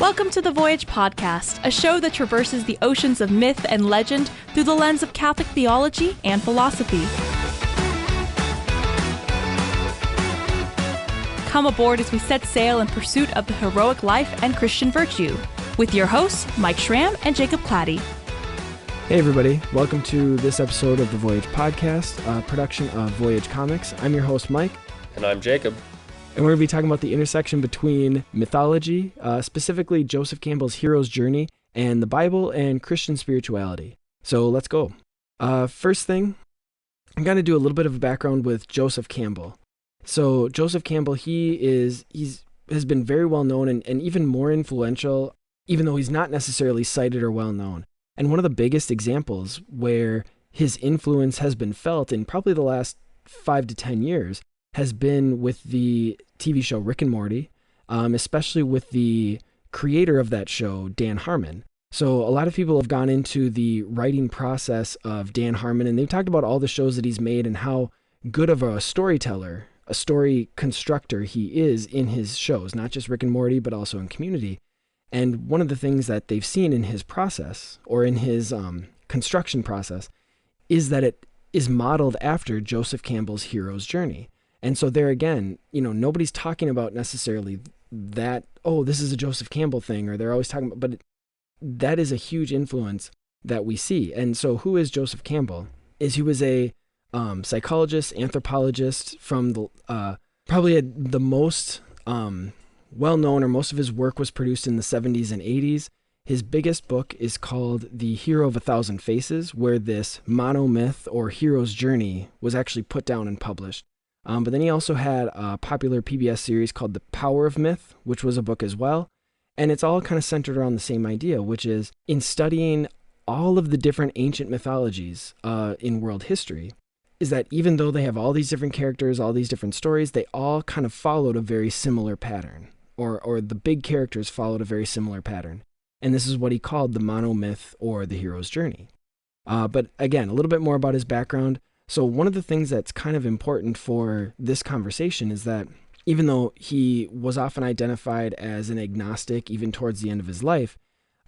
Welcome to the Voyage Podcast, a show that traverses the oceans of myth and legend through the lens of Catholic theology and philosophy. Come aboard as we set sail in pursuit of the heroic life and Christian virtue, with your hosts, Mike Schramm and Jacob Clady. Hey everybody, welcome to this episode of the Voyage Podcast, a production of Voyage Comics. I'm your host, Mike. And I'm Jacob. And we're going to be talking about the intersection between mythology, specifically Joseph Campbell's hero's journey, and the Bible and Christian spirituality. So let's go. First thing, I'm going to do a little bit of a background with Joseph Campbell. So Joseph Campbell, has been very well known and even more influential, even though he's not necessarily cited or well known. And one of the biggest examples where his influence has been felt in probably the last 5 to 10 years has been with the TV show Rick and Morty, especially with the creator of that show, Dan Harmon. So a lot of people have gone into the writing process of Dan Harmon, and they've talked about all the shows that he's made and how good of a storyteller, a story constructor he is in his shows, not just Rick and Morty, but also in Community. And one of the things that they've seen in his process, or in his construction process, is that it is modeled after Joseph Campbell's hero's journey. And so there again, nobody's talking about necessarily that, oh, this is a Joseph Campbell thing, or they're always talking about, but that is a huge influence that we see. And so who is Joseph Campbell? He was a psychologist, anthropologist from the probably the most well-known, or most of his work was produced in the 70s and 80s. His biggest book is called The Hero of a Thousand Faces, where this monomyth or hero's journey was actually put down and published. But then he also had a popular PBS series called The Power of Myth, which was a book as well. And it's all kind of centered around the same idea, which is in studying all of the different ancient mythologies in world history, is that even though they have all these different characters, all these different stories, they all kind of followed a very similar pattern, or the big characters followed a very similar pattern. And this is what he called the monomyth or the hero's journey. But again, a little bit more about his background. So one of the things that's kind of important for this conversation is that even though he was often identified as an agnostic, even towards the end of his life,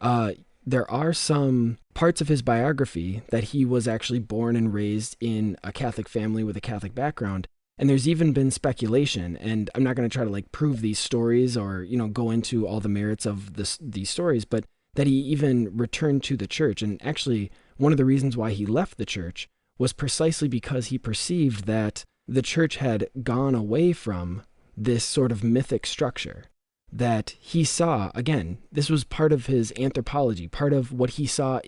there are some parts of his biography that he was actually born and raised in a Catholic family with a Catholic background. And there's even been speculation, and I'm not going to try to prove these stories or, go into all the merits of these stories, but that he even returned to the church. And actually, one of the reasons why he left the church was precisely because he perceived that the church had gone away from this sort of mythic structure that he saw. Again, this was part of his anthropology, part of what he saw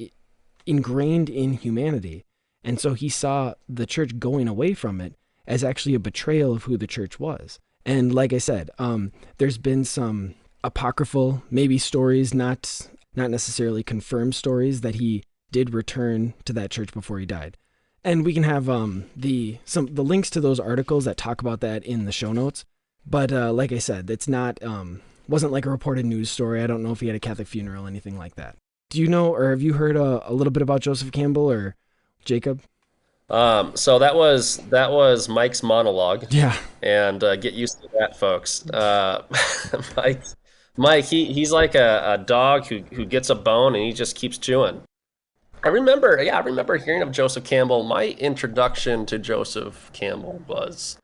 ingrained in humanity. And so he saw the church going away from it as actually a betrayal of who the church was. And like I said, there's been some apocryphal, maybe stories, not necessarily confirmed stories, that he did return to that church before he died. And we can have the links to those articles that talk about that in the show notes. But like I said, it's not wasn't like a reported news story. I don't know if he had a Catholic funeral, anything like that. Do you know, or have you heard a little bit about Joseph Campbell, or Jacob? So that was Mike's monologue. Yeah. And get used to that, folks. Mike, he's like a dog who gets a bone and he just keeps chewing. I remember hearing of Joseph Campbell. My introduction to Joseph Campbell was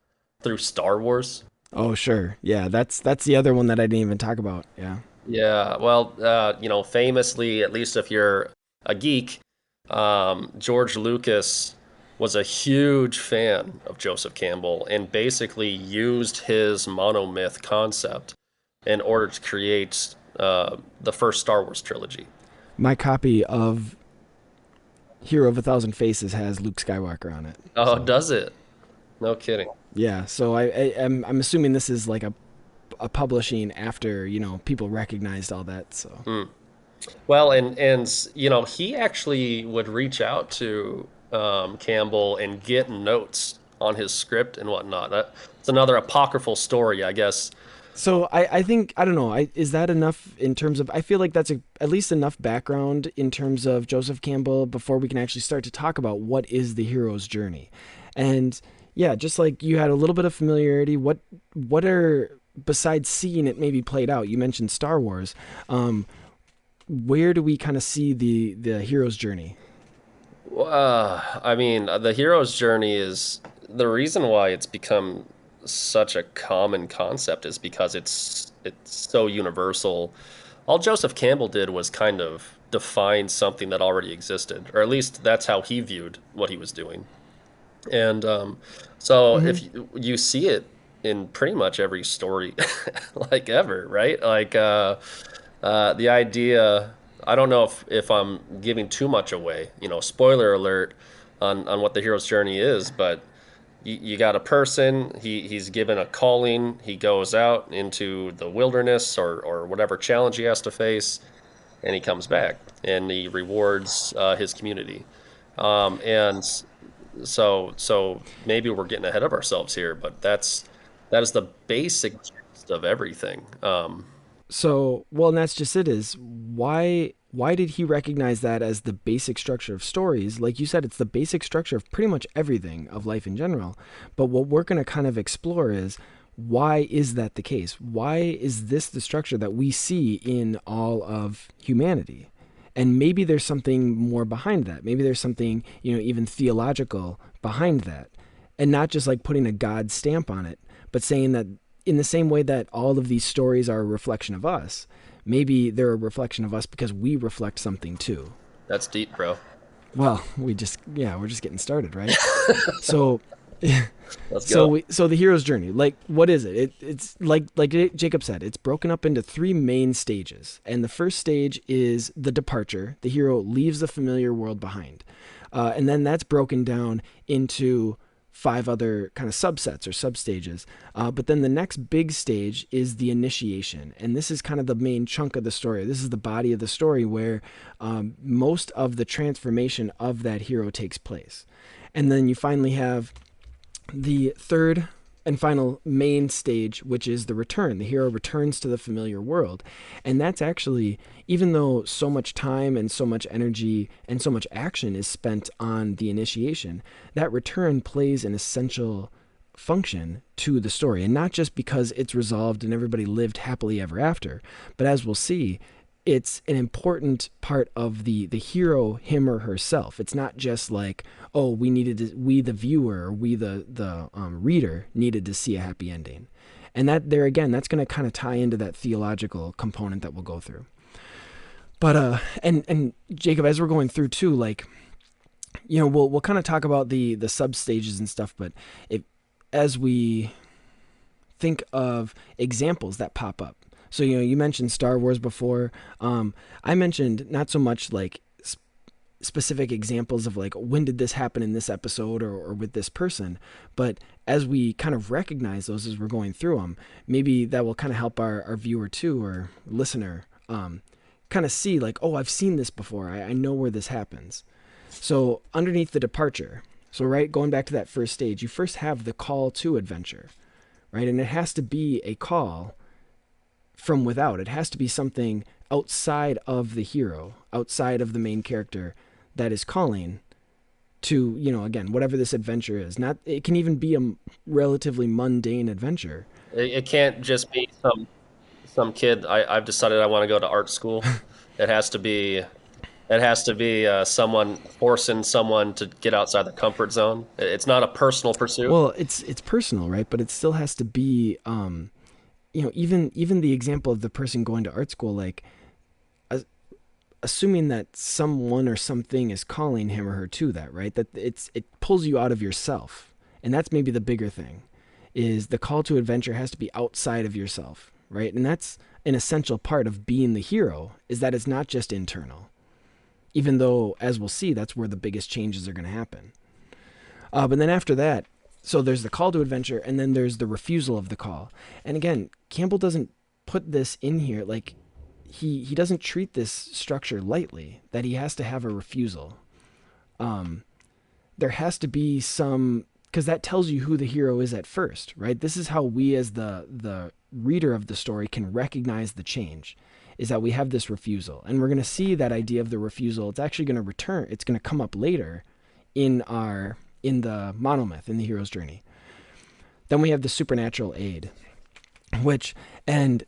through Star Wars. Oh, sure. Yeah, that's the other one that I didn't even talk about. Yeah. Yeah. Well, famously, at least if you're a geek, George Lucas was a huge fan of Joseph Campbell and basically used his monomyth concept in order to create the first Star Wars trilogy. My copy of Hero of a Thousand Faces has Luke Skywalker on it. Oh, so. Does it? No kidding. Yeah, so I'm assuming this is like a publishing after, people recognized all that. So. Well, and he actually would reach out to Campbell and get notes on his script and whatnot. That's another apocryphal story, I guess. So I think, I don't know, is that enough in terms of, I feel like that's at least enough background in terms of Joseph Campbell before we can actually start to talk about what is the hero's journey. And yeah, just like you had a little bit of familiarity, what are besides seeing it maybe played out, you mentioned Star Wars. Where do we kind of see the hero's journey? I mean, the hero's journey is the reason why it's become such a common concept is because it's so universal. All Joseph Campbell did was kind of define something that already existed, or at least that's how he viewed what he was doing. And so Hmm. if you see it in pretty much every story, like ever, right? Like the idea, I don't know if I'm giving too much away, spoiler alert on what the hero's journey is, but you got a person, he's given a calling, he goes out into the wilderness or whatever challenge he has to face, and he comes back and he rewards his community. And so maybe we're getting ahead of ourselves here, but that is the basic gist of everything. So, well, and that's just it. Is why did he recognize that as the basic structure of stories? Like you said, it's the basic structure of pretty much everything of life in general. But what we're going to kind of explore is, why is that the case? Why is this the structure that we see in all of humanity? And maybe there's something more behind that. Maybe there's something, even theological behind that. And not just like putting a God stamp on it, but saying that in the same way that all of these stories are a reflection of us, maybe they're a reflection of us because we reflect something too. That's deep, bro. Well, we're just getting started, right? So, Let's go. so the hero's journey, like, what is it? It's like Jacob said, it's broken up into three main stages. And the first stage is the departure. The hero leaves the familiar world behind. And then that's broken down into five other kind of subsets or substages. But then the next big stage is the initiation. And this is kind of the main chunk of the story. This is the body of the story where most of the transformation of that hero takes place. And then you finally have the third and final main stage, which is the return. The hero returns to the familiar world. And that's actually, even though so much time and so much energy and so much action is spent on the initiation, that return plays an essential function to the story. And not just because it's resolved and everybody lived happily ever after, but as we'll see, it's an important part of the hero, him or herself. It's not just like, oh, we the viewer, or we the reader needed to see a happy ending. And that there again, that's going to kind of tie into that theological component that we'll go through. But and Jacob, as we're going through too, like, we'll kind of talk about the sub stages and stuff. But as we think of examples that pop up. So, you mentioned Star Wars before. I mentioned not so much like specific examples of like, when did this happen in this episode or with this person? But as we kind of recognize those as we're going through them, maybe that will kind of help our viewer too, or listener, kind of see like, oh, I've seen this before. I know where this happens. So underneath the departure, so right, going back to that first stage, you first have the call to adventure, right? And it has to be a call from without. It has to be something outside of the hero, outside of the main character, that is calling to, again, whatever this adventure is. Not, it can even be a relatively mundane adventure. It can't just be some kid. I've decided I want to go to art school. It has to be someone forcing someone to get outside the comfort zone. It's not a personal pursuit. Well, it's personal, right? But it still has to be, even the example of the person going to art school, like, assuming that someone or something is calling him or her to that, right? That it pulls you out of yourself. And that's maybe the bigger thing, is the call to adventure has to be outside of yourself, right? And that's an essential part of being the hero, is that it's not just internal. Even though, as we'll see, that's where the biggest changes are going to happen. But then after that, so there's the call to adventure, and then there's the refusal of the call. And again, Campbell doesn't put this in here, like, he doesn't treat this structure lightly, that he has to have a refusal. There has to be some, because that tells you who the hero is at first, right? This is how we as the reader of the story can recognize the change, is that we have this refusal. And we're going to see that idea of the refusal. It's actually going to return. It's going to come up later in the monomyth, in the hero's journey. Then we have the supernatural aid. which, and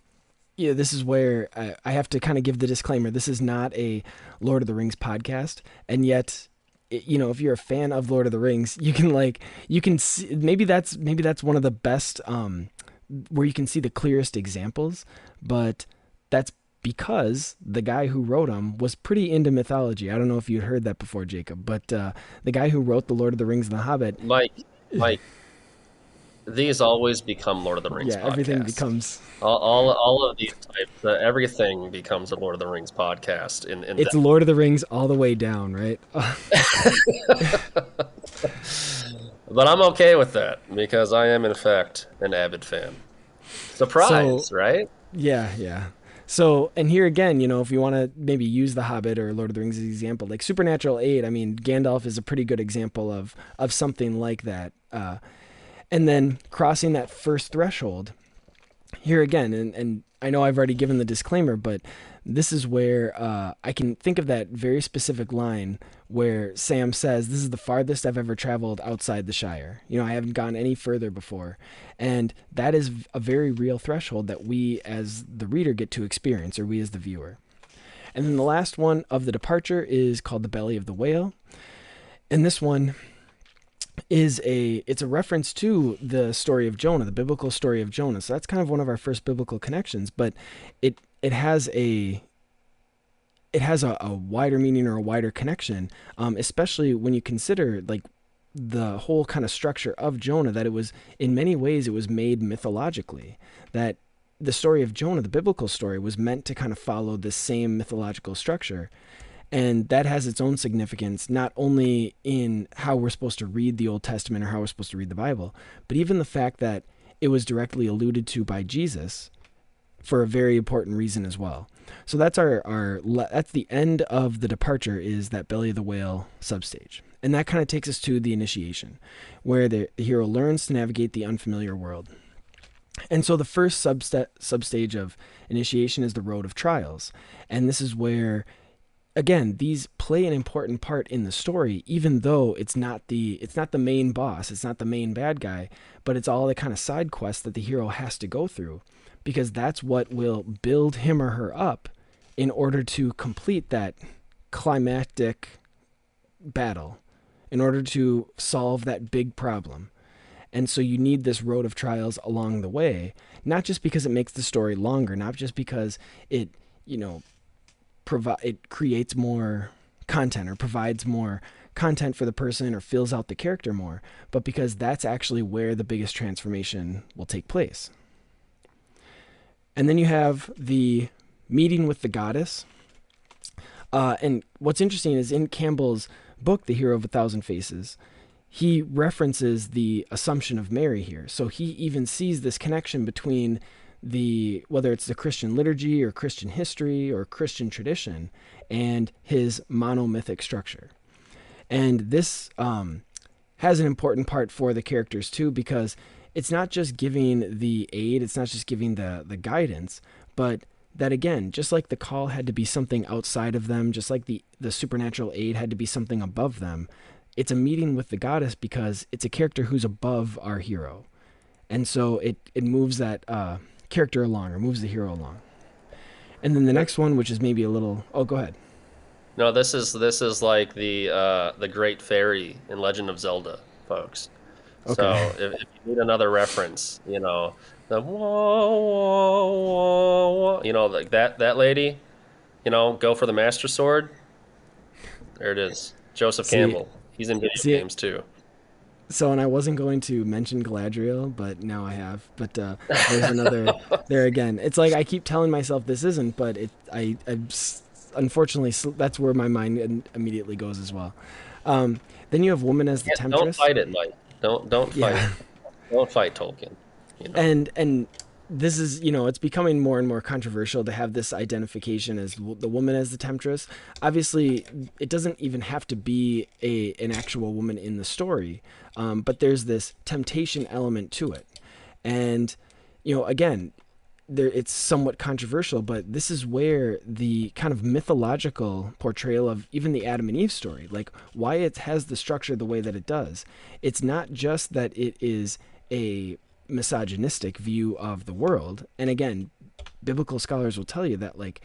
this is where I have to kind of give the disclaimer. This is not a Lord of the Rings podcast, and yet, if you're a fan of Lord of the Rings, you can see, maybe that's one of the best, where you can see the clearest examples, but that's because the guy who wrote them was pretty into mythology. I don't know if you'd heard that before, Jacob, but the guy who wrote the Lord of the Rings and the Hobbit, Mike, these always become Lord of the Rings podcasts. Everything becomes all of these types. Everything becomes a Lord of the Rings podcast. It's Lord of the Rings all the way down, right? But I'm okay with that because I am in fact an avid fan. Surprise, right? Yeah. So, and here again, if you want to maybe use The Hobbit or Lord of the Rings as an example, like supernatural aid, I mean, Gandalf is a pretty good example of something like that. And then crossing that first threshold, here again, and I know I've already given the disclaimer, but this is where I can think of that very specific line where Sam says, "This is the farthest I've ever traveled outside the Shire. I haven't gone any further before." And that is a very real threshold that we as the reader get to experience, or we as the viewer. And then the last one of the departure is called the belly of the whale. And this one is it's a reference to the story of Jonah, the biblical story of Jonah. So that's kind of one of our first biblical connections, but it has a wider meaning or a wider connection, especially when you consider like the whole kind of structure of Jonah, that it was in many ways it was made mythologically, that the story of Jonah, the biblical story, was meant to kind of follow this same mythological structure. And that has its own significance, not only in how we're supposed to read the Old Testament or how we're supposed to read the Bible, but even the fact that it was directly alluded to by Jesus for a very important reason as well. So that's that's the end of the departure, is that belly of the whale substage. And that kind of takes us to the initiation, where the hero learns to navigate the unfamiliar world. And so the first substage of initiation is the road of trials. And this is where, again, these play an important part in the story, even though it's not the main boss, it's not the main bad guy, but it's all the kind of side quests that the hero has to go through, because that's what will build him or her up in order to complete that climactic battle, in order to solve that big problem. And so you need this road of trials along the way, not just because it makes the story longer, not just because it creates more content or provides more content for the person or fills out the character more, but because that's actually where the biggest transformation will take place. And then you have the meeting with the goddess. And what's interesting is in Campbell's book, The Hero of a Thousand Faces, he references the Assumption of Mary here. So he even sees this connection between whether it's the Christian liturgy or Christian history or Christian tradition and his monomythic structure. And this has an important part for the characters too, because it's not just giving the aid, it's not just giving the guidance, but that again, just like the call had to be something outside of them, just like the supernatural aid had to be something above them, it's a meeting with the goddess because it's a character who's above our hero. And so it moves that character along, or moves the hero along. And then the next one, which is maybe a little... Oh, go ahead. No, this is like the Great Fairy in Legend of Zelda, folks. Okay. So if you need another reference, the whoa, whoa, whoa, whoa, like that lady, go for the Master Sword. There it is. Joseph Campbell. He's in video games too. So, and I wasn't going to mention Galadriel, but now I have. But there's another there again. It's like I keep telling myself this isn't, but I unfortunately, that's where my mind immediately goes as well. Then you have woman as the temptress. Don't fight it, Mike. Don't fight. Don't fight Tolkien. And this is, it's becoming more and more controversial to have this identification as the woman as the temptress. Obviously, it doesn't even have to be an actual woman in the story, but there's this temptation element to it. And, again, it's somewhat controversial, but this is where the kind of mythological portrayal of even the Adam and Eve story, like why it has the structure the way that it does. It's not just that it is misogynistic view of the world. And again, biblical scholars will tell you that like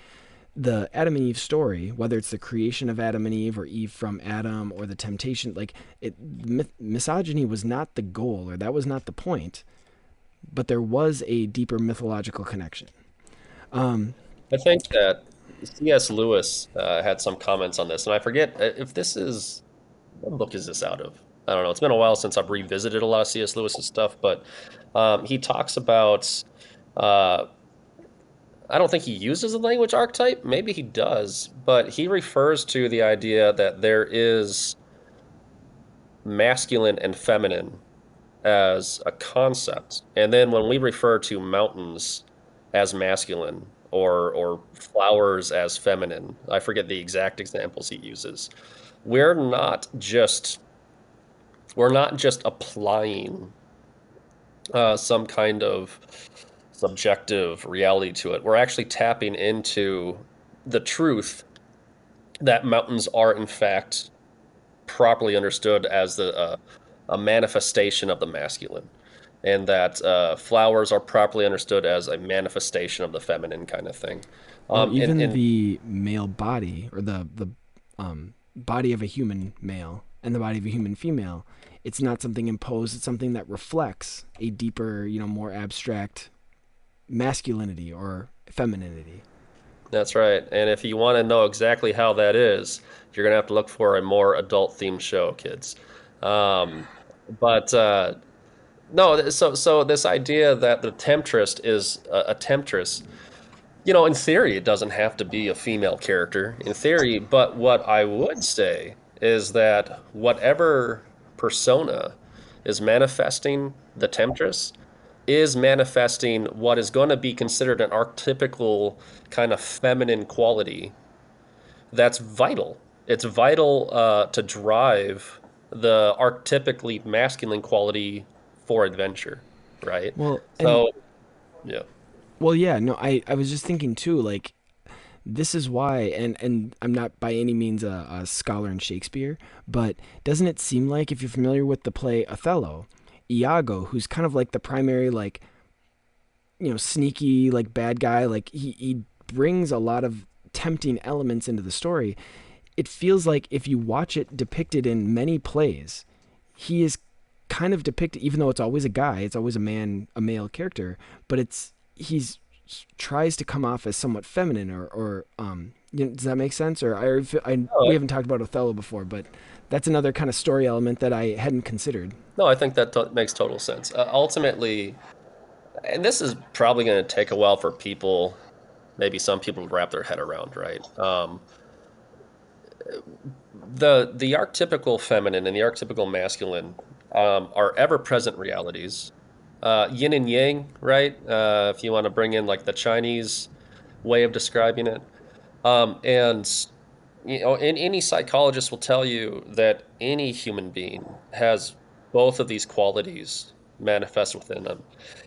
the Adam and Eve story, whether it's the creation of Adam and Eve or Eve from Adam or the temptation, like misogyny was not the goal, or that was not the point, but there was a deeper mythological connection. I think that C.S. Lewis had some comments on this, and I forget if this is, what book is this out of? I don't know. It's been a while since I've revisited a lot of C.S. Lewis's stuff, but he talks about, I don't think he uses the language archetype. Maybe he does, but he refers to the idea that there is masculine and feminine as a concept. And then when we refer to mountains as masculine or flowers as feminine, I forget the exact examples he uses. We're not just we're not just applying some kind of subjective reality to it. We're actually tapping into the truth that mountains are in fact properly understood as a manifestation of the masculine, and that flowers are properly understood as a manifestation of the feminine kind of thing. Well, even And the male body, or the body of a human male and the body of a human female, it's not something imposed. It's something that reflects a deeper, more abstract masculinity or femininity. that's right. And if you want to know exactly how that is, you're going to have to look for a more adult themed show, kids. Um, but no, so this idea that the temptress is a temptress, in theory, it doesn't have to be a female character in theory, but what I would say is that whatever persona is manifesting the temptress is manifesting what is going to be considered an archetypical kind of feminine quality that's vital. It's vital to drive the archetypically masculine quality for adventure, right? Well, and So, yeah. well, yeah, no, I was just thinking too, like this is why, and I'm not by any means a scholar in Shakespeare, but doesn't it seem like, if you're familiar with the play Othello, Iago, who's kind of like the primary, like, sneaky, like bad guy, like he brings a lot of tempting elements into the story. It feels like if you watch it depicted in many plays, he is kind of depicted, even though it's always a guy, it's always a man, a male character, but he's tries to come off as somewhat feminine, or does that make sense? Or we No, haven't talked about Othello before, but that's another kind of story element that I hadn't considered. no, I think that makes total sense. Ultimately, and this is probably going to take a while for people, maybe some people, to wrap their head around, right? The archetypical feminine and the archetypical masculine are ever-present realities. Yin and yang, right? If you want to bring in like the Chinese way of describing it. And and any psychologist will tell you that any human being has both of these qualities manifest within them.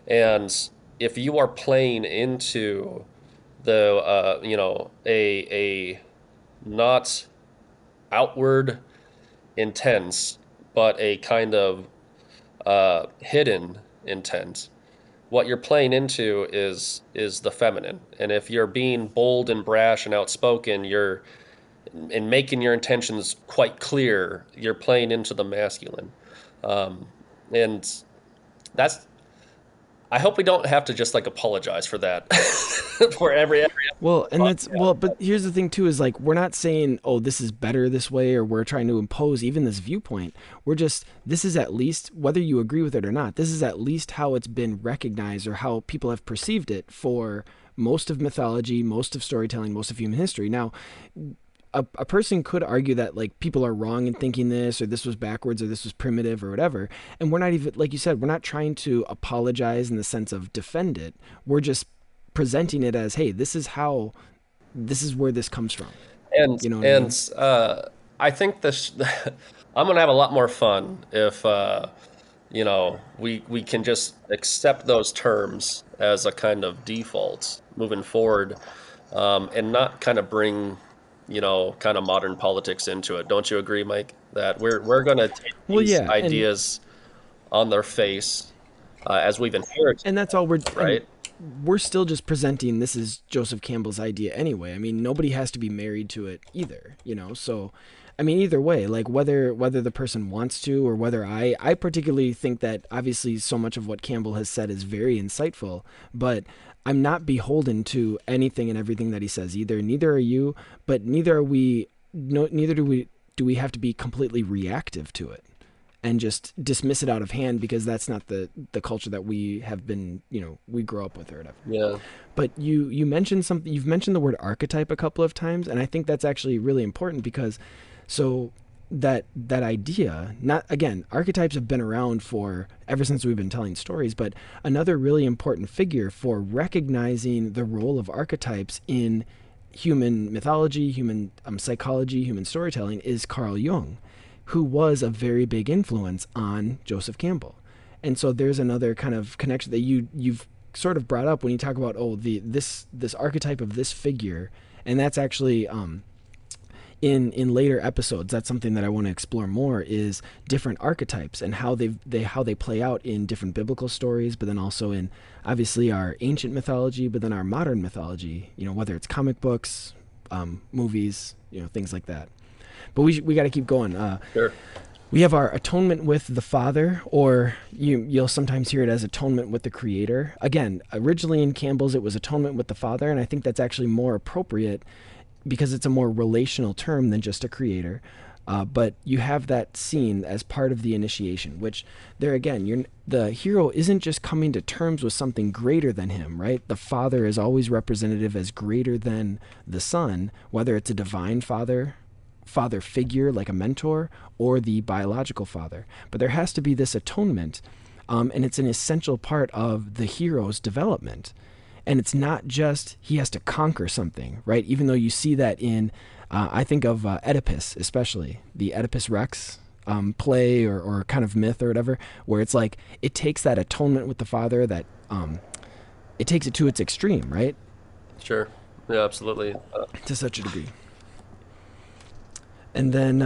And if you are playing into the a not outward intense, but a kind of hidden intent, what you're playing into is the feminine. And if you're being bold and brash and outspoken, you're and making your intentions quite clear, you're playing into the masculine. And that's, I hope we don't have to just like apologize for that for every Well, and that's, well, podcast. but here's the thing too, is like, we're not saying, oh, this is better this way, or we're trying to impose even this viewpoint. We're just, this is at least, whether you agree with it or not, this is at least how it's been recognized, or how people have perceived it for most of mythology, most of storytelling, most of human history. Now, a person could argue that like people are wrong in thinking this, or this was backwards, or this was primitive, or whatever. And we're not even, like you said, we're not trying to apologize in the sense of defend it. We're just presenting it as, hey, this is where this comes from. And You know what I mean? and I think this I'm gonna have a lot more fun if we can just accept those terms as a kind of default moving forward, and not kind of bring kind of modern politics into it. Don't you agree, Mike? That we're gonna take Well, these yeah, and ideas on their face as we've inherited, And that's all right? we're still just presenting this is Joseph Campbell's idea anyway. I mean, nobody has to be married to it either, So, I mean, either way, like whether the person wants to or whether I particularly think that obviously so much of what Campbell has said is very insightful, but I'm not beholden to anything and everything that he says either. Neither are you, but neither are we. No, neither do we have to be completely reactive to it and just dismiss it out of hand because that's not the culture that we have been, we grow up with or whatever. Yeah. But you mentioned something, you've mentioned the word archetype a couple of times, and I think that's actually really important because so that idea, not again, archetypes have been around for ever since we've been telling stories, but another really important figure for recognizing the role of archetypes in human mythology, human psychology, human storytelling is Carl Jung, who was a very big influence on Joseph Campbell. And so there's another kind of connection that you've sort of brought up when you talk about this archetype of this figure, and that's actually in later episodes. That's something that I want to explore more is different archetypes and how they play out in different biblical stories, but then also in obviously our ancient mythology, but then our modern mythology. Whether it's comic books, movies, things like that. But we got to keep going. Sure. We have our atonement with the Father, or you'll sometimes hear it as atonement with the Creator. Again, originally in Campbell's, it was atonement with the Father, and I think that's actually more appropriate because it's a more relational term than just a creator. But you have that scene as part of the initiation, which there again, the hero isn't just coming to terms with something greater than him, right? The Father is always representative as greater than the Son, whether it's a divine father figure like a mentor or the biological father. But there has to be this atonement, and it's an essential part of the hero's development. And it's not just he has to conquer something, right? Even though you see that in, I think of Oedipus, especially the Oedipus Rex play or kind of myth or whatever, where it's like it takes that atonement with the father that it takes it to its extreme, right? Sure. Yeah, absolutely. To such a degree. And then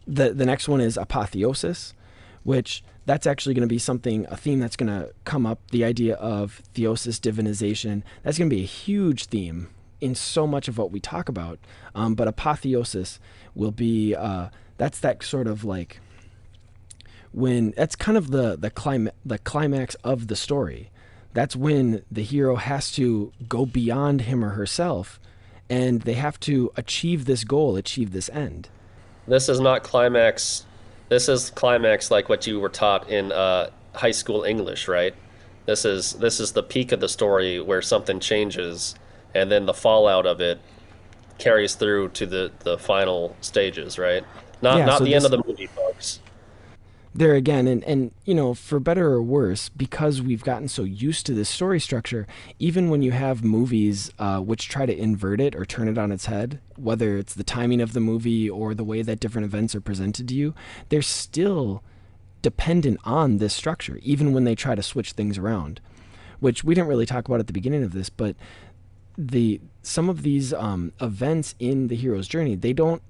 the next one is apotheosis, which that's actually going to be a theme that's going to come up, the idea of theosis, divinization. That's going to be a huge theme in so much of what we talk about. But apotheosis will be, that's that sort of like, that's kind of the climax of the story. That's when the hero has to go beyond him or herself, and they have to achieve this goal, achieve this end. This is not climax. This is climax like what you were taught in high school English, right? This is the peak of the story where something changes, and then the fallout of it carries through to the final stages, right? Not the end of the movie, folks. There again, and for better or worse, because we've gotten so used to this story structure, even when you have movies which try to invert it or turn it on its head, whether it's the timing of the movie or the way that different events are presented to you, they're still dependent on this structure, even when they try to switch things around, which we didn't really talk about at the beginning of this, but some of these events in the hero's journey, they don't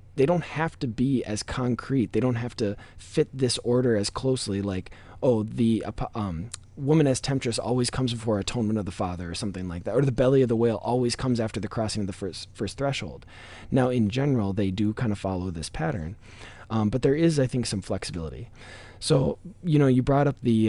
have to be as concrete. They don't have to fit this order as closely, like, the woman as temptress always comes before atonement of the Father or something like that, or the belly of the whale always comes after the crossing of the first threshold. Now, in general, they do kind of follow this pattern, but there is, I think, some flexibility. So, you brought up the,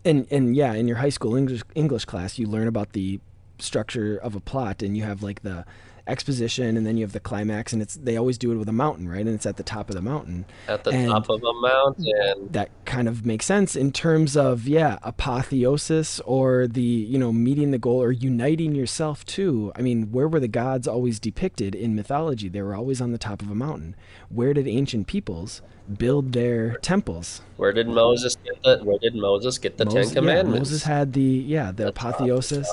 and yeah, in your high school English class, you learn about the structure of a plot, and you have like the exposition, and then you have the climax, and they always do it with a mountain, right? And it's at the top of the mountain. At the top of a mountain. That kind of makes sense in terms of, apotheosis, or the, meeting the goal or uniting yourself to. I mean, where were the gods always depicted in mythology? They were always on the top of a mountain. Where did ancient peoples build their temples? Where did Moses get the Ten Commandments? Moses had the apotheosis.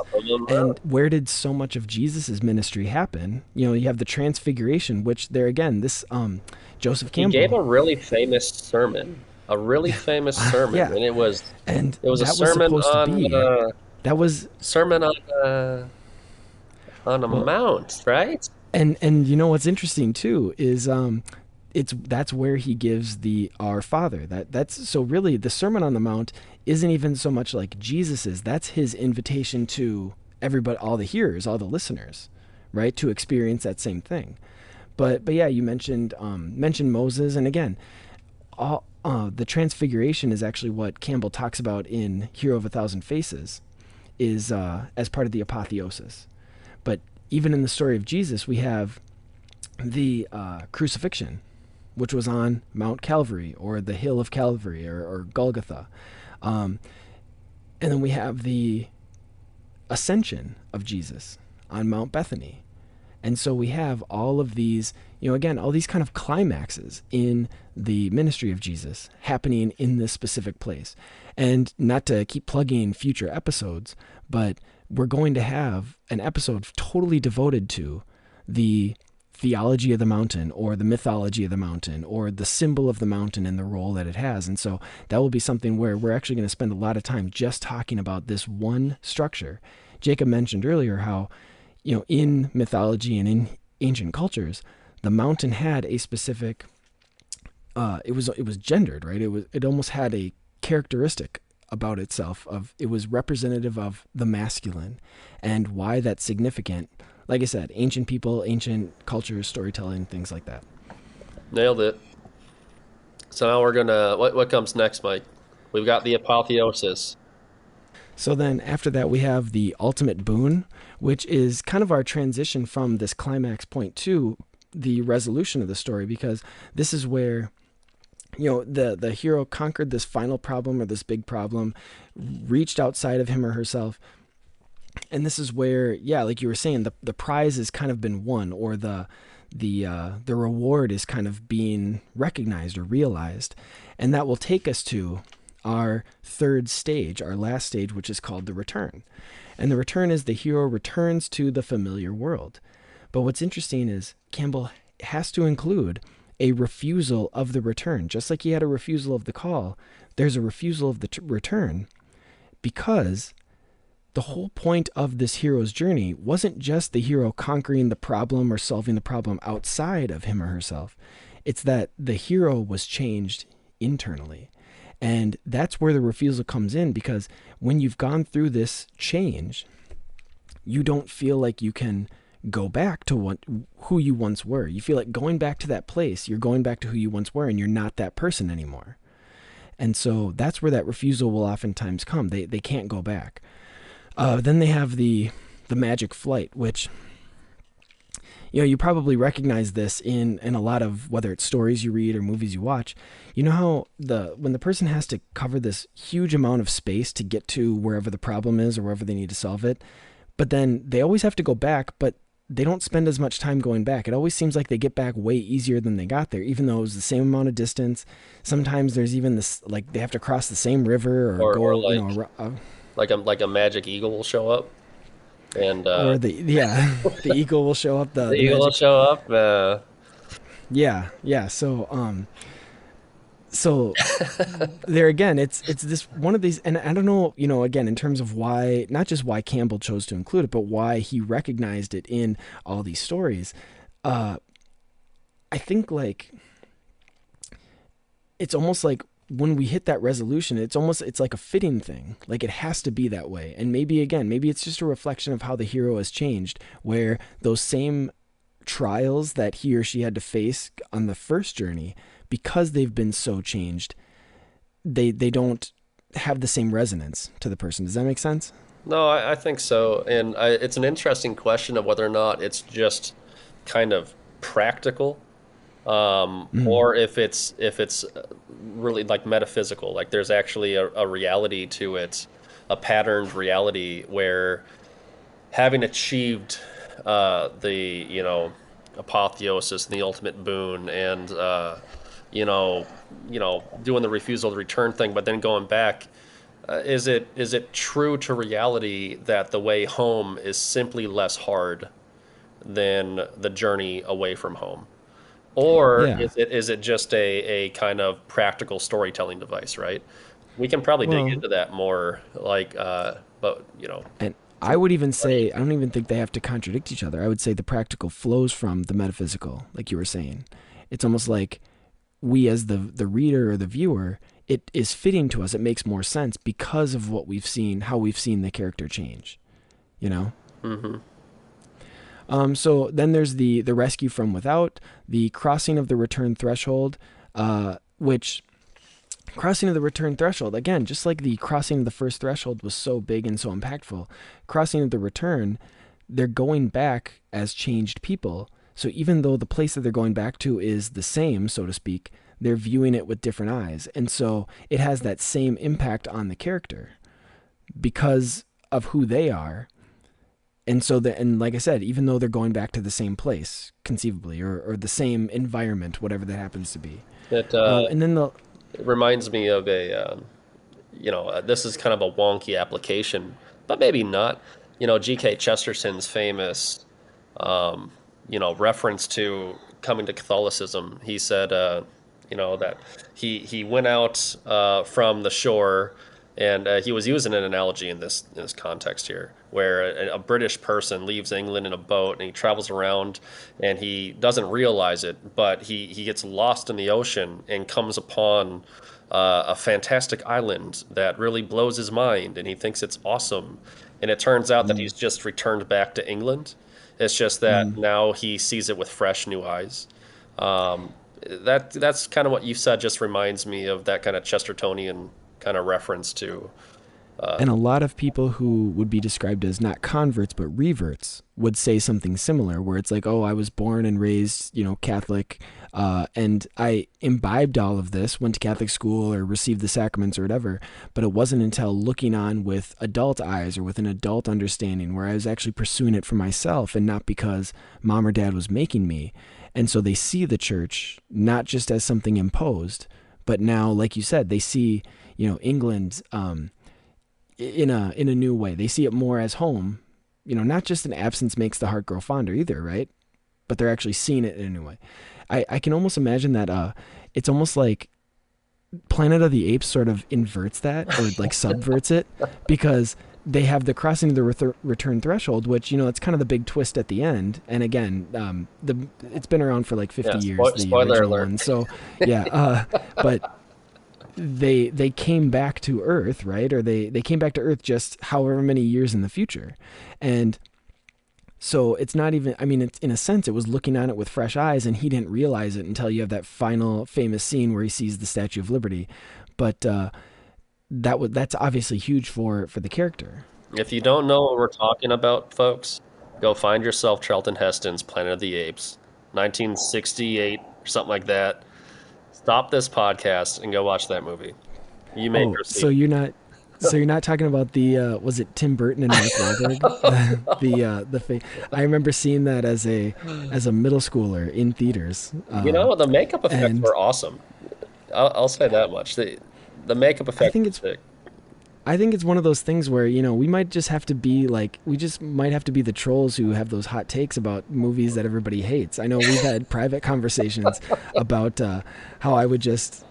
And where did so much of Jesus's ministry happen? You have the Transfiguration, which there again, this Joseph Campbell, he gave a really famous sermon. And it was a sermon on a mount, right? And what's interesting too is that's where he gives the Our Father. That's so really the Sermon on the Mount isn't even so much like Jesus's. That's his invitation to everybody, all the hearers, all the listeners, right, to experience that same thing. But yeah, you mentioned Moses, and again, the transfiguration is actually what Campbell talks about in Hero of a Thousand Faces, is as part of the apotheosis. But even in the story of Jesus, we have the crucifixion, which was on Mount Calvary, or the Hill of Calvary, or Golgotha. And then we have the ascension of Jesus on Mount Bethany. And so we have all of these, again, all these kind of climaxes in the ministry of Jesus happening in this specific place. And not to keep plugging future episodes, but we're going to have an episode totally devoted to the theology of the mountain, or the mythology of the mountain, or the symbol of the mountain and the role that it has. And so that will be something where we're actually going to spend a lot of time just talking about this one structure. Jacob mentioned earlier how, in mythology and in ancient cultures, the mountain had a specific, it was gendered, right? It almost had a characteristic about itself of, it was representative of the masculine. And why that's significant, like I said, ancient people, ancient cultures, storytelling, things like that. Nailed it. So now we're gonna, what comes next, Mike? We've got the apotheosis. So then after that, we have the ultimate boon, which is kind of our transition from this climax point to the resolution of the story, because this is where, the hero conquered this final problem, or this big problem, reached outside of him or herself. And this is where, like you were saying, the prize has kind of been won, or the reward is kind of being recognized or realized. And that will take us to our third stage, our last stage, which is called the return. And the return is the hero returns to the familiar world. But what's interesting is Campbell has to include a refusal of the return. Just like he had a refusal of the call, there's a refusal of the return, because the whole point of this hero's journey wasn't just the hero conquering the problem or solving the problem outside of him or herself. It's that the hero was changed internally. And that's where the refusal comes in, because when you've gone through this change, you don't feel like you can go back to who you once were. You feel like going back to that place, you're going back to who you once were, and you're not that person anymore. And so that's where that refusal will oftentimes come. They can't go back. Then they have the magic flight, which, you probably recognize this in a lot of, whether it's stories you read or movies you watch. You know how when the person has to cover this huge amount of space to get to wherever the problem is or wherever they need to solve it, but then they always have to go back, but they don't spend as much time going back. It always seems like they get back way easier than they got there, even though it was the same amount of distance. Sometimes there's even this, like, they have to cross the same river or go, like a magic eagle will show up, and or the eagle will show up. The eagle will show up. So there again, it's this one of these, and I don't know, again, in terms of why, not just why Campbell chose to include it, but why he recognized it in all these stories. I think, like, it's almost like when we hit that resolution, it's like a fitting thing. Like, it has to be that way. And maybe it's just a reflection of how the hero has changed, where those same trials that he or she had to face on the first journey, because they've been so changed, they don't have the same resonance to the person. Does that make sense? No, I think so. And it's an interesting question of whether or not it's just kind of practical, or if it's really like metaphysical, like there's actually a reality to it, a patterned reality, where having achieved the apotheosis and the ultimate boon, and doing the refusal to return thing, but then going back, is it true to reality that the way home is simply less hard than the journey away from home? Or is it just a kind of practical storytelling device, right? We can probably dig into that more, And I would even say, I don't even think they have to contradict each other. I would say the practical flows from the metaphysical, like you were saying. It's almost like we, as the reader or the viewer, it is fitting to us. It makes more sense because of what we've seen, how we've seen the character change, you know? Mm-hmm. So then there's the rescue from without, the crossing of the return threshold, which crossing of the return threshold, again, just like the crossing of the first threshold was so big and so impactful, crossing of the return, they're going back as changed people. So even though the place that they're going back to is the same, so to speak, they're viewing it with different eyes. And so it has that same impact on the character because of who they are. And so and like I said, even though they're going back to the same place, conceivably, or the same environment, whatever that happens to be. And then it reminds me of this is kind of a wonky application, but maybe not. G.K. Chesterton's famous, reference to coming to Catholicism. He said, that he went out from the shore, and he was using an analogy in this context here, where a British person leaves England in a boat and he travels around and he doesn't realize it, but he gets lost in the ocean and comes upon a fantastic island that really blows his mind, and he thinks it's awesome. And it turns out that he's just returned back to England. It's just that now he sees it with fresh new eyes. That's kind of what you said, just reminds me of that kind of Chestertonian kind of reference to. And a lot of people who would be described as not converts, but reverts would say something similar, where it's like, oh, I was born and raised, Catholic, and I imbibed all of this, went to Catholic school or received the sacraments or whatever, but it wasn't until looking on with adult eyes or with an adult understanding where I was actually pursuing it for myself and not because mom or dad was making me. And so they see the church not just as something imposed, but now, like you said, they see, England, in a new way. They see it more as home, not just an absence makes the heart grow fonder either, right? But they're actually seeing it in a new way. I can almost imagine that it's almost like Planet of the Apes sort of inverts that or like subverts it, because they have the crossing of the return threshold, which, it's kind of the big twist at the end. And again, it's been around for like 50 years. Spoiler alert. One. So yeah, but they came back to Earth, right? Or they came back to Earth just however many years in the future. And so it's not even, it's, in a sense, it was looking on it with fresh eyes, and he didn't realize it until you have that final famous scene where he sees the Statue of Liberty. But that's obviously huge for the character. If you don't know what we're talking about, folks, go find yourself Charlton Heston's Planet of the Apes, 1968 or something like that. Stop this podcast and go watch that movie. You may proceed. So you're not talking about the was it Tim Burton and Mark Wahlberg? I remember seeing that as a middle schooler in theaters. The makeup effects were awesome. I'll say that much. The makeup effects. I think it's one of those things where, we might just have to be the trolls who have those hot takes about movies that everybody hates. I know we've had private conversations about how I would just,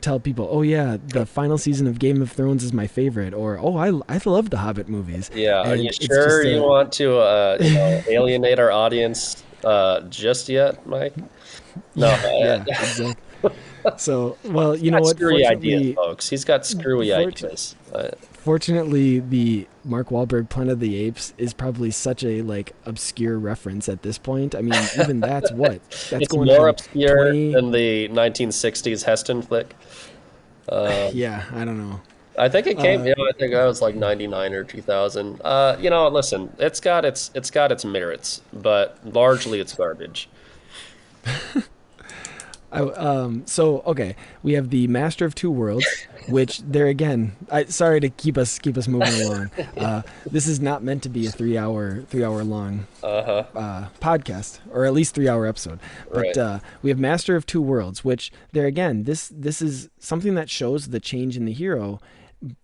tell people, oh yeah, the final season of Game of Thrones is my favorite, or, oh, I love the Hobbit movies. Yeah, and are you sure you want to alienate our audience just yet, Mike? No. Yeah, exactly. So, well, you know what? Screwy ideas, folks. He's got screwy ideas. Fortunately, the Mark Wahlberg Planet of the Apes is probably such a obscure reference at this point. Even that's it's going more obscure than the 1960s Heston flick. Yeah, I don't know. I think it came. I think I was like 99 or 2000. Listen, it's got its merits, but largely it's garbage. Okay, we have the Master of Two Worlds, which there again, sorry to keep us moving along. This is not meant to be a 3 hour long podcast, or at least 3 hour episode. But right. We have Master of Two Worlds, which there again, this is something that shows the change in the hero,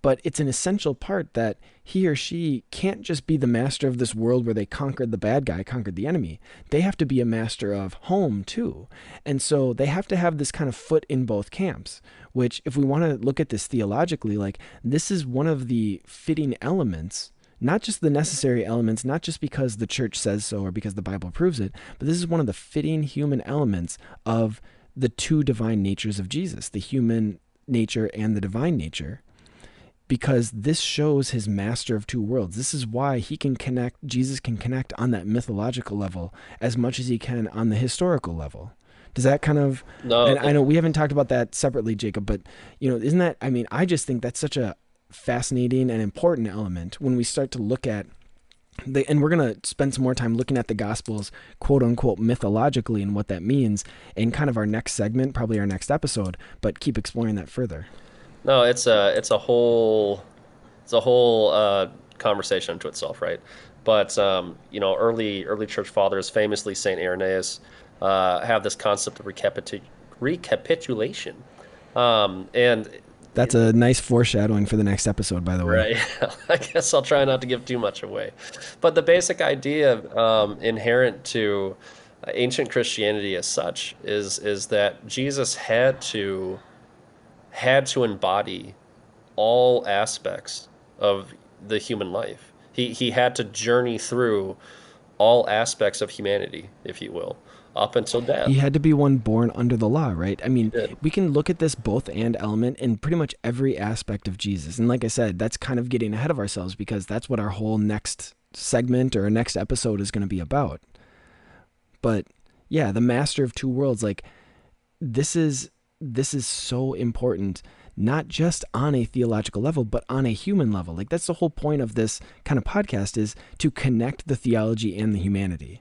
but it's an essential part that he or she can't just be the master of this world where they conquered the bad guy, conquered the enemy. They have to be a master of home too. And so they have to have this kind of foot in both camps, which if we want to look at this theologically, this is one of the fitting elements, not just the necessary elements, not just because the church says so or because the Bible proves it, but this is one of the fitting human elements of the two divine natures of Jesus, the human nature and the divine nature, because this shows his master of two worlds. This is why Jesus can connect on that mythological level as much as he can on the historical level. Does that kind of, No, and I know we haven't talked about that separately, Jacob, but isn't that, I just think that's such a fascinating and important element when we start to look at and we're going to spend some more time looking at the Gospels, quote unquote, mythologically and what that means in kind of our next segment, probably our next episode, but keep exploring that further. no, it's a whole conversation unto itself, right? But early church fathers, famously Saint Irenaeus, have this concept of recapitulation, and That's a nice foreshadowing for the next episode, by the way. right. I guess I'll try not to give too much away, but the basic idea inherent to ancient Christianity as such is that Jesus had to embody all aspects of the human life. He had to journey through all aspects of humanity, if you will, up until death. He had to be one born under the law, right? did. We can look at this both and element in pretty much every aspect of Jesus. And like I said, that's kind of getting ahead of ourselves because that's what our whole next segment or next episode is going to be about. But yeah, the master of two worlds, like this is so important, not just on a theological level, but on a human level. Like that's the whole point of this kind of podcast, is to connect the theology and the humanity.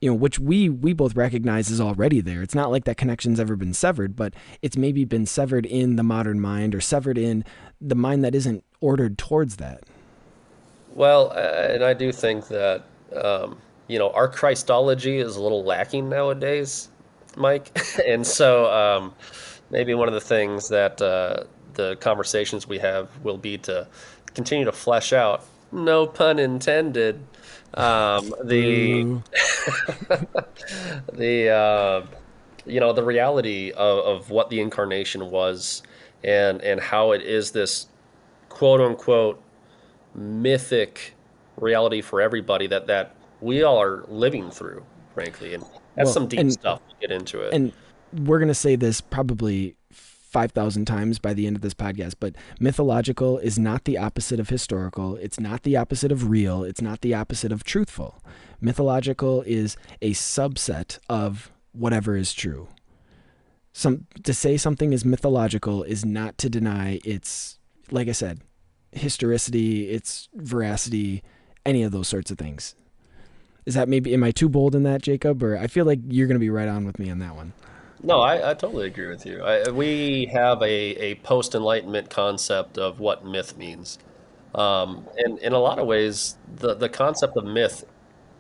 Which we both recognize is already there. It's not like that connection's ever been severed, but it's maybe been severed in the modern mind or severed in the mind that isn't ordered towards that. Well, and I do think that our Christology is a little lacking nowadays, Mike, and so maybe one of the things that the conversations we have will be to continue to flesh out, no pun intended, the the reality of what the incarnation was, and how it is this quote unquote mythic reality for everybody that we all are living through, frankly, and that's some deep stuff to get into it. And we're going to say this probably 5,000 times by the end of this podcast, but mythological is not the opposite of historical. It's not the opposite of real. It's not the opposite of truthful. Mythological is a subset of whatever is true. To say something is mythological is not to deny its, like I said, historicity, its veracity, any of those sorts of things. Am I too bold in that, Jacob? Or I feel like you're going to be right on with me on that one. No, I totally agree with you. We have a post-enlightenment concept of what myth means. And in a lot of ways, the concept of myth,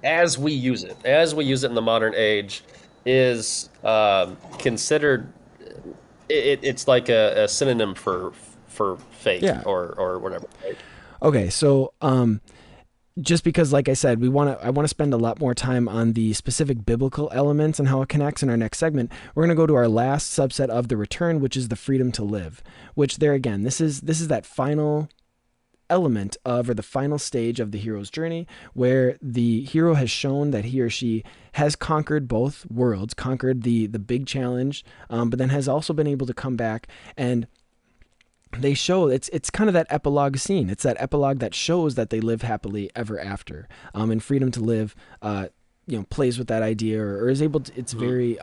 as we use it in the modern age, is considered, it's like a synonym for fake, Yeah. or whatever. Right? Okay, so just because, like I said, I want to spend a lot more time on the specific biblical elements and how it connects in our next segment. We're going to go to our last subset of the return, which is the freedom to live, which there again, this is that final element of, or the final stage of the hero's journey, where the hero has shown that he or she has conquered both worlds, conquered the big challenge, but then has also been able to come back, and they show it's kind of that epilogue scene. It's that epilogue that shows that they live happily ever after. And freedom to live, plays with that idea, or is able to. It's very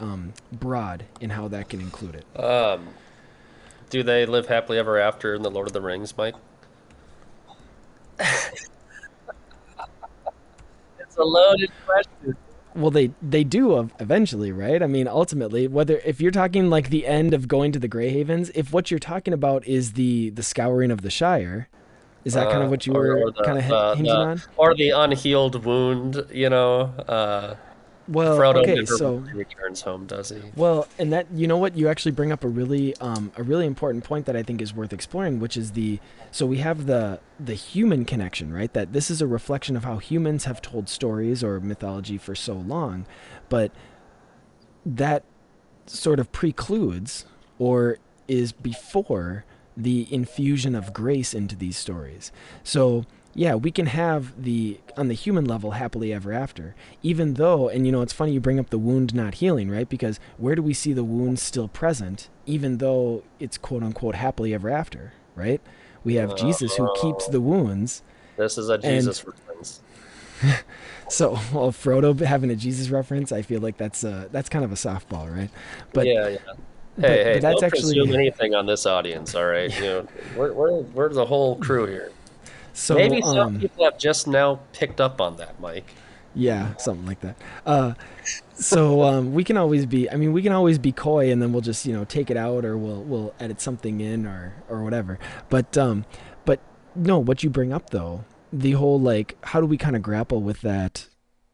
broad in how that can include it. Do they live happily ever after in the Lord of the Rings, Mike? It's a loaded question. Well, they do eventually, right? I mean, ultimately, if you're talking like the end of going to the Grey Havens, if what you're talking about is the scouring of the Shire, is that kind of what you were kind of hinging on? Or the unhealed wound, Well, Frodo okay, never so returns home, does he? well, and that, you know what, you actually bring up a really important point that I think is worth exploring, which is so we have the human connection, right? That this is a reflection of how humans have told stories or mythology for so long, but that sort of precludes or is before the infusion of grace into these stories. So yeah, we can have on the human level, happily ever after, even though, and it's funny you bring up the wound not healing, right? Because where do we see the wound still present, even though it's quote unquote happily ever after, right? We have Jesus who keeps Oh, the wounds, this is a and Jesus reference. so, well, Frodo having a Jesus reference, I feel like that's kind of a softball, right? But Yeah, yeah. Hey, but hey, that's don't presume actually anything on this audience, all right? yeah. We're the whole crew here. So Maybe some people have just now picked up on that, Mike. yeah, something like that. We can always be. I mean, we can always be coy, and then we'll just take it out, or we'll edit something in, or whatever. But no, what you bring up though, the whole like, how do we kind of grapple with that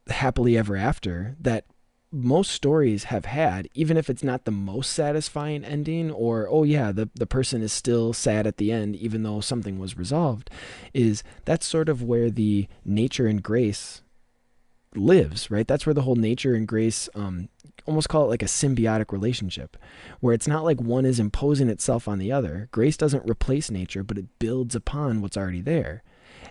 happily ever after that most stories have had, even if it's not the most satisfying ending, or oh yeah, the person is still sad at the end, even though something was resolved, is that's sort of where the nature and grace lives, right? That's where the whole nature and grace, almost call it like a symbiotic relationship, where it's not like one is imposing itself on the other. Grace doesn't replace nature, but it builds upon what's already there.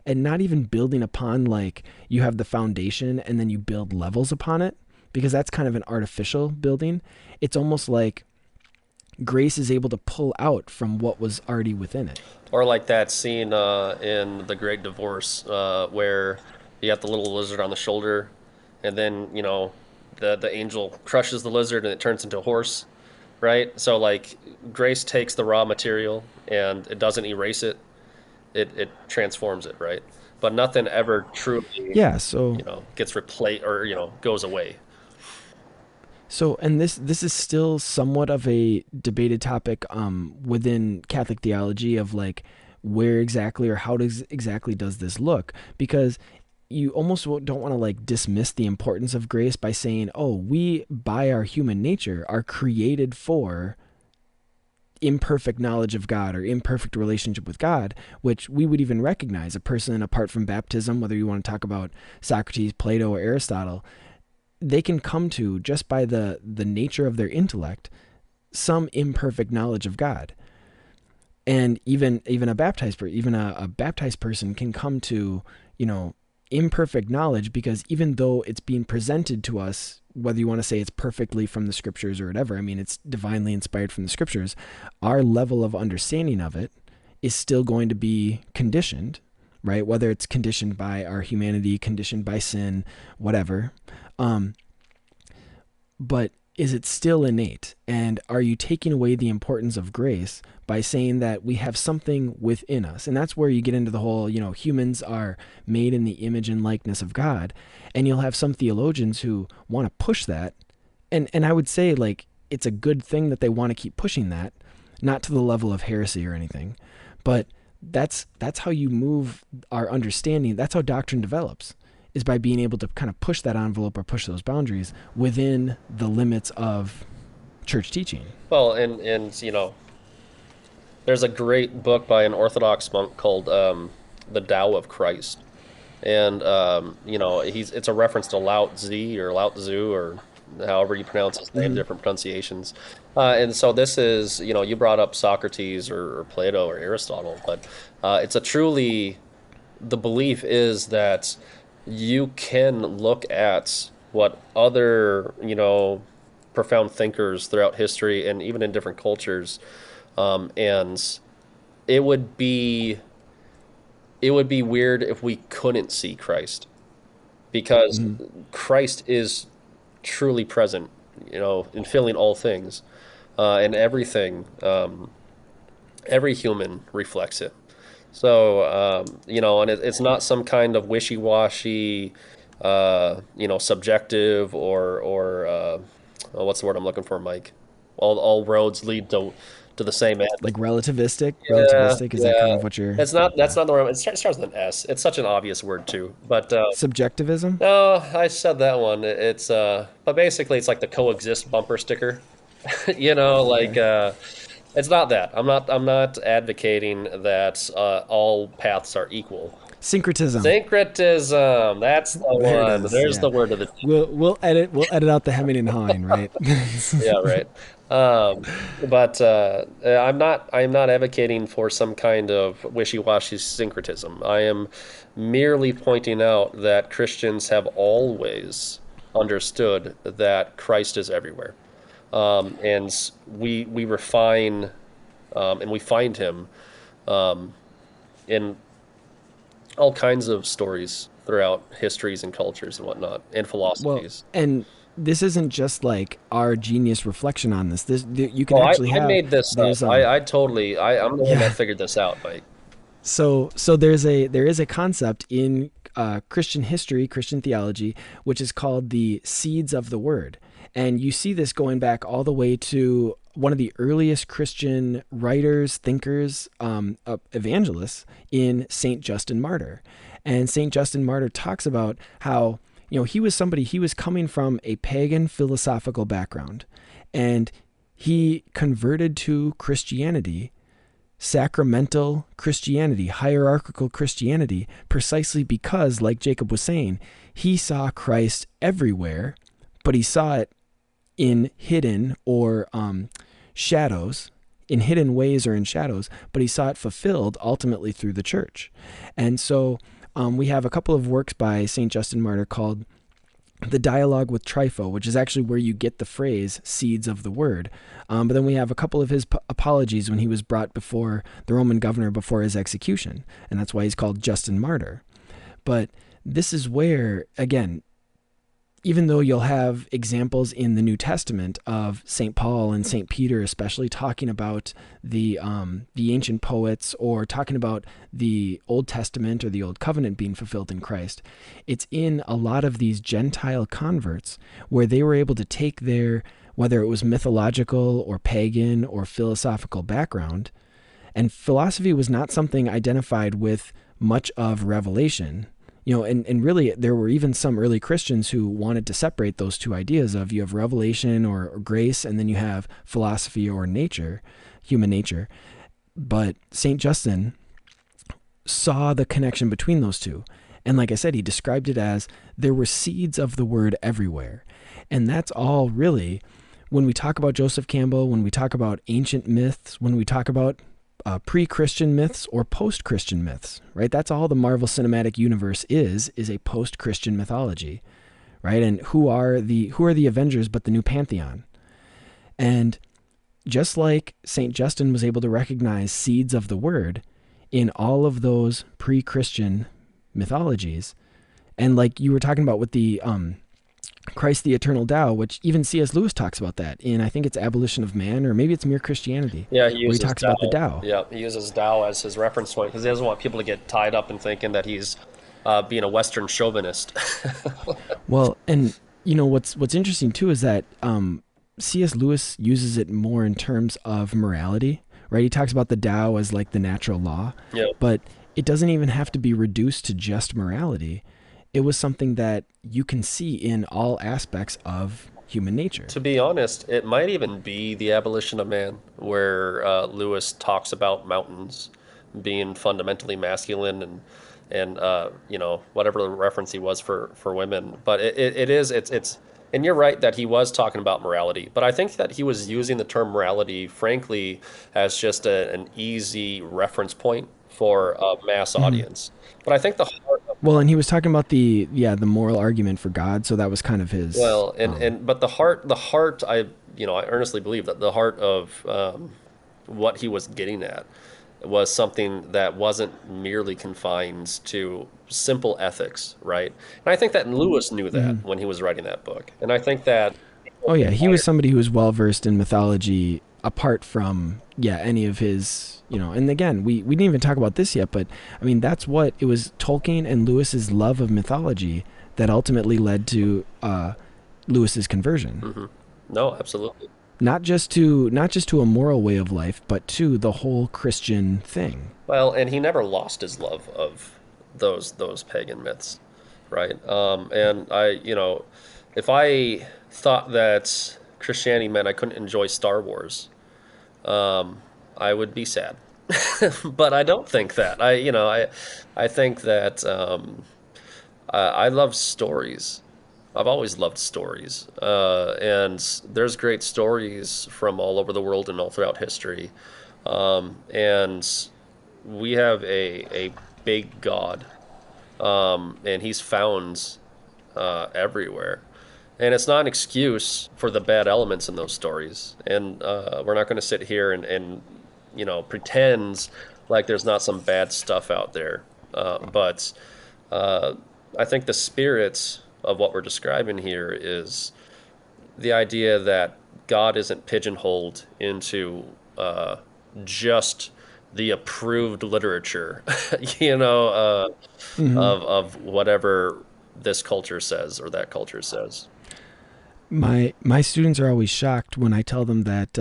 And not even building upon like you have the foundation and then you build levels upon it, because that's kind of an artificial building. It's almost like grace is able to pull out from what was already within it. Or like that scene in The Great Divorce where you got the little lizard on the shoulder, and then the angel crushes the lizard and it turns into a horse, right? So like grace takes the raw material and it doesn't erase it; it transforms it, right? But nothing ever truly Yeah, so gets replaced or goes away. and this is still somewhat of a debated topic within Catholic theology of like where exactly or how does exactly does this look, because you almost don't want to like dismiss the importance of grace by saying, oh, we by our human nature are created for imperfect knowledge of God or imperfect relationship with God, which we would even recognize a person apart from baptism, whether you want to talk about Socrates, Plato, or Aristotle, they can come to just by the nature of their intellect some imperfect knowledge of God. And even a baptized person can come to imperfect knowledge, because even though it's being presented to us, whether you want to say it's perfectly from the scriptures or whatever, I mean it's divinely inspired from the scriptures, our level of understanding of it is still going to be conditioned, right? Whether it's conditioned by our humanity, conditioned by sin, whatever. Um, but is it still innate? And are you taking away the importance of grace by saying that we have something within us? And that's where you get into the whole, humans are made in the image and likeness of God. And you'll have some theologians who want to push that. And I would say like it's a good thing that they want to keep pushing that, not to the level of heresy or anything. But that's how you move our understanding. That's how doctrine develops, is by being able to kind of push that envelope or push those boundaries within the limits of church teaching. Well, and there's a great book by an Orthodox monk called The Tao of Christ. And it's a reference to Lao Tzu or Lao Tzu or however you pronounce his name, Mm-hmm. different pronunciations. And so this is, you brought up Socrates or Plato or Aristotle, but it's a truly, the belief is that you can look at what other, profound thinkers throughout history and even in different cultures, and it would be it would be weird if we couldn't see Christ, because Mm-hmm. Christ is truly present, in filling all things, and everything. Every human reflects it. So, and it's not some kind of wishy-washy, subjective or what's the word I'm looking for, Mike? All roads lead to the same end. Like relativistic. Yeah, Relativistic, is that kind yeah. of what you're? It's not. That's Yeah. not the word. It starts with an S. It's such an obvious word too. But Subjectivism. no, I said that one. But basically, it's like the coexist bumper sticker. Like Okay. it's not that. I'm not advocating that all paths are equal. Syncretism. Syncretism. That's the There it one. is. There's Yeah. the word of the day. We'll edit out the hemming and hawing, right? Yeah, right. Um, but I'm not advocating for some kind of wishy-washy syncretism. I am merely pointing out that Christians have always understood that Christ is everywhere. And we refine and we find him in all kinds of stories throughout histories and cultures and whatnot, and Well, philosophies. and this isn't just like our genius reflection on this. You can Oh, actually I have made this up. there's I'm the one that yeah. figured this out, Mike. So there is a concept in Christian history, Christian theology, which is called the seeds of the word, and you see this going back all the way to one of the earliest Christian writers, thinkers, evangelists in Saint Justin Martyr. And Saint Justin Martyr talks about how he was somebody, he was coming from a pagan philosophical background, and he converted to Christianity, sacramental Christianity, hierarchical Christianity, precisely because, like Jacob was saying, he saw Christ everywhere, but he saw it in hidden or shadows, in hidden ways or in shadows, but he saw it fulfilled ultimately through the church. And so we have a couple of works by St. Justin Martyr called the Dialogue with Trypho, which is actually where you get the phrase seeds of the word. But then we have a couple of his apologies when he was brought before the Roman governor before his execution. And that's why he's called Justin Martyr. But this is where, again, even though you'll have examples in the New Testament of St. Paul and St. Peter, especially talking about the ancient poets or talking about the Old Testament or the Old Covenant being fulfilled in Christ, it's in a lot of these Gentile converts where they were able to take their, whether it was mythological or pagan or philosophical background, and philosophy was not something identified with much of revelation. And really there were even some early Christians who wanted to separate those two ideas of you have revelation or grace, and then you have philosophy or nature, human nature. But St. Justin saw the connection between those two. And like I said, he described it as there were seeds of the word everywhere. And that's all really, when we talk about Joseph Campbell, when we talk about ancient myths, when we talk about pre-Christian myths or post-Christian myths, right? That's all the Marvel Cinematic Universe is a post-Christian mythology, right? And who are the Avengers but the new pantheon? And just like St. Justin was able to recognize seeds of the word in all of those pre-Christian mythologies, and like you were talking about with the Christ the Eternal Tao, which even C.S. Lewis talks about that in, I think it's Abolition of Man, or maybe it's Mere Christianity, Yeah, he where he uses talks about the Tao. Tao. Yeah, he uses Tao as his reference point because he doesn't want people to get tied up in thinking that he's being a Western chauvinist. Well, and what's interesting too is that C.S. Lewis uses it more in terms of morality, right? He talks about the Tao as like the natural law, Yeah. but it doesn't even have to be reduced to just morality. It was something that you can see in all aspects of human nature. To be honest, it might even be the abolition of man, where Lewis talks about mountains being fundamentally masculine and whatever the reference he was for women. But it's and you're right that he was talking about morality, but I think that he was using the term morality, frankly, as just an easy reference point for a mass audience. But I think the heart of Well, and he was talking about the moral argument for God, so that was kind of his. well, and but the heart, I earnestly believe that the heart of what he was getting at was something that wasn't merely confined to simple ethics, right? And I think that Lewis knew that when he was writing that book, and I think that Oh yeah, he was somebody who was well versed in mythology apart from any of his, and again, we didn't even talk about this yet, but I mean that's what it was, Tolkien and Lewis's love of mythology that ultimately led to Lewis's conversion. no, absolutely. Not just to a moral way of life, but to the whole Christian thing. Well, and he never lost his love of those pagan myths, right? And if I thought that Christianity meant I couldn't enjoy Star Wars, I would be sad. But I don't think that. I think that I love stories. I've always loved stories, and there's great stories from all over the world and all throughout history. And we have a big God, and He's found everywhere. And it's not an excuse for the bad elements in those stories. And we're not going to sit here and pretend like there's not some bad stuff out there. But I think the spirit of what we're describing here is the idea that God isn't pigeonholed into just the approved literature, of whatever this culture says or that culture says. My students are always shocked when I tell them that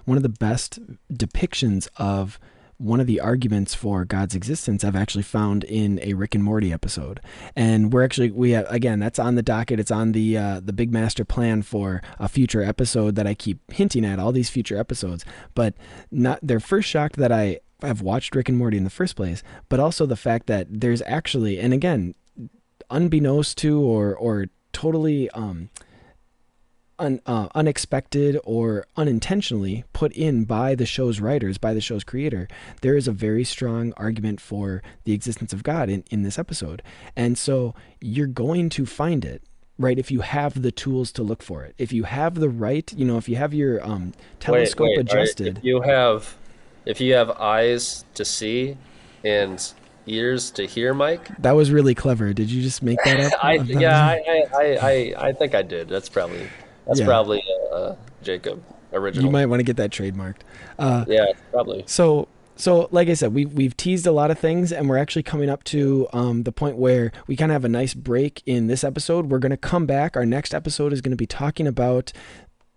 one of the best depictions of one of the arguments for God's existence I've actually found in a Rick and Morty episode. And we have, again, that's on the docket. It's on the big master plan for a future episode that I keep hinting at, all these future episodes. But they're first shocked that I have watched Rick and Morty in the first place, but also the fact that there's actually, and again, unbeknownst to or totally unexpected or unintentionally put in by the show's writers, by the show's creator, there is a very strong argument for the existence of God in this episode. And so you're going to find it, right, if you have the tools to look for it. If you have the right, if you have your telescope adjusted. Right. If you have eyes to see and ears to hear, Mike. That was really clever. Did you just make that up? I think I did. That's probably Jacob original. You might want to get that trademarked. Yeah, probably. So like I said, we've teased a lot of things, and we're actually coming up to the point where we kind of have a nice break in this episode. We're going to come back. Our next episode is going to be talking about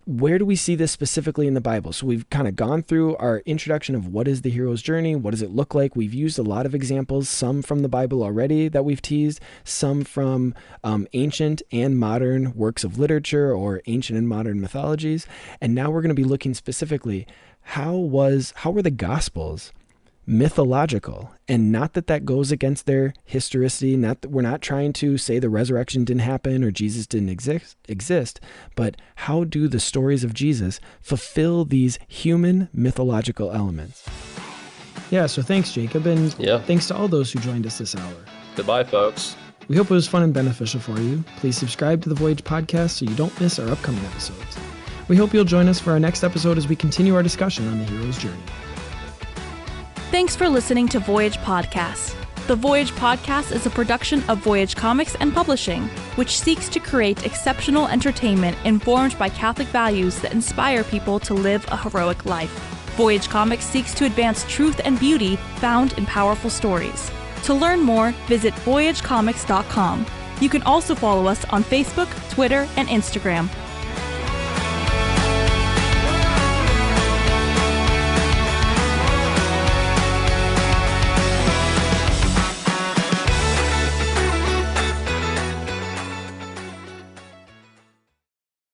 where do we see this specifically in the Bible? So we've kind of gone through our introduction of what is the hero's journey, what does it look like. We've used a lot of examples, some from the Bible already that we've teased, some from ancient and modern works of literature or ancient and modern mythologies. And now we're going to be looking specifically, how were the Gospels mythological? And not that goes against their historicity, not that we're not trying to say the resurrection didn't happen or Jesus didn't exist, but how do the stories of Jesus fulfill these human mythological elements? Yeah, so thanks, Jacob, and thanks to all those who joined us this hour. Goodbye, folks. We hope it was fun and beneficial for you. Please subscribe to the Voyage Podcast so you don't miss our upcoming episodes. We hope you'll join us for our next episode as we continue our discussion on the hero's journey. Thanks for listening to Voyage Podcast. The Voyage Podcast is a production of Voyage Comics and Publishing, which seeks to create exceptional entertainment informed by Catholic values that inspire people to live a heroic life. Voyage Comics seeks to advance truth and beauty found in powerful stories. To learn more, visit voyagecomics.com. You can also follow us on Facebook, Twitter, and Instagram